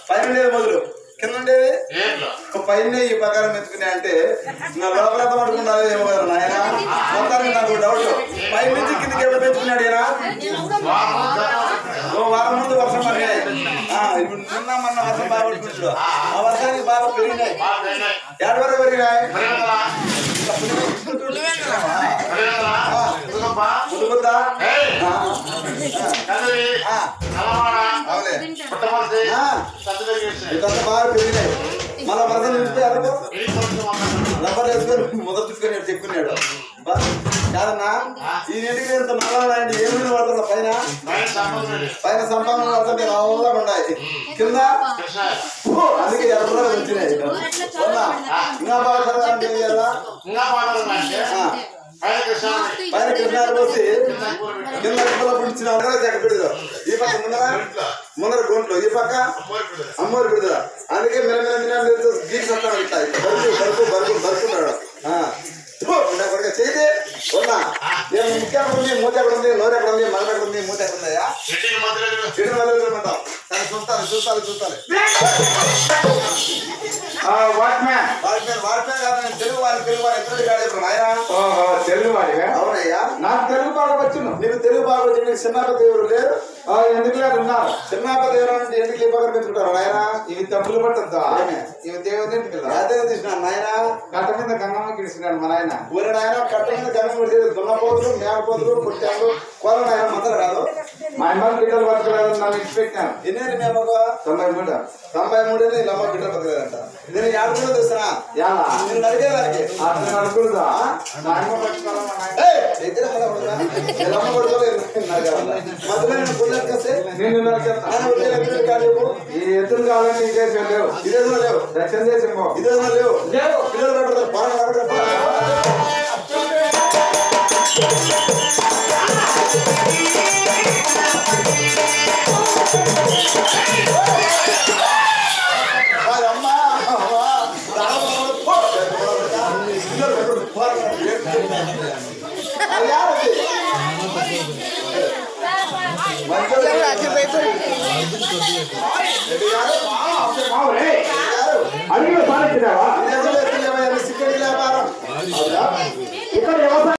పైన మొదలు కింద ఉండేది పైన ఈ ప్రకారం ఎత్తుకునే అంటే నా లోపల ఎంత పట్టుకున్నారో ఏమో కదా నాయన మొత్తానికి నాకు డౌట్ పై నుంచి కిందకి ఎవరు పెంచుకున్నాడు ఈయన వారం ముందు వర్షం పడినాయి ఇప్పుడు నిన్న మొన్న వర్షం బాగా పడుతున్నాడు ఆ వర్షానికి బాగా పెరిగినాయి ఏడు వరకు పెరిగినాయి ఇదంతా బాగా పెరిగినాయి మన వర్షం నింపితే అనుకో రబ్బర్ వేసుకొని మొదలు చూసుకొని చెప్పుకున్నాడు కాదన్నా ఈ నీటికి ఇంత నల్లాడండి ఏమి పడుతున్నా పైన సంపాదన పడుతుంటే నల్లగా ఉన్నాయి కింద అందుకే ఎర్ర వచ్చినాయి ఇంకా బాగా పైన కృష్ణాలు పోసి కింద పుడిచిన పెడతారు ఈ పక్క ముందర గుంట్లు ఈ పక్క అమ్మోరు పెడతారు అందుకే మిలమిల గీసి వస్తాడు ఇట్లా బరుకున్నాడు చేతి ఉన్నా నేను ముఖ్య ఎక్కడ ఉంది మూత ఎక్కడ ఉంది నోరు ఎక్కడ ఉంది మగ ఎక్కడ ఉంది మూత ఎక్కడ ఉందయా చెడు వెళ్ళమంటాం కానీ చూస్తాను వాడ్మ్యాన్ కాదు తెలుగు వారి ఎప్పుడు కాదు నాయన తెలుగు వాడిగా అవునయ్యా నాకు తెలుగు బాగా వచ్చును నీకు తెలుగు బాగా వచ్చి నీకు చిన్నపతి ఎవరు లేరు ఎందుకు లేరు ఉన్నారు చిన్నపతి ఎవరు అంటే ఎందుకు లేపగలు పెట్టుకుంటారు నాయన ఇవి తప్పులు పట్టద్దా ఇవి దేవుని అదే తీసినాను నాయన కట్ట మీద గంగమ్మ గిడిచినాడు మా నాయన ఊరి నాయన కట్ట మీద గంగమ్మ గిడిచేది దున్నపోతులు మేకపోతులు పుట్టాలు కోల నాయన మందలు కాదు మా అమ్మ బిడ్డలు బతకలేదు నాకు ఇచ్చి పెట్టాను ఎన్నేది మేము 93 ఇలా అమ్మ బిడ్డలు బతకలేదంట నేను యాడకుండా తెస్తున్నా నేను అడిగేదానికి అనుకుందా ఈ ఎత్తులు కావాలంటే ఈ దేశం లేవు ఈ దేశంలో లేవు దక్షిణ దేశం ఈ దేశంలో లేవు పిల్లలు అడిగిన సాధించినావా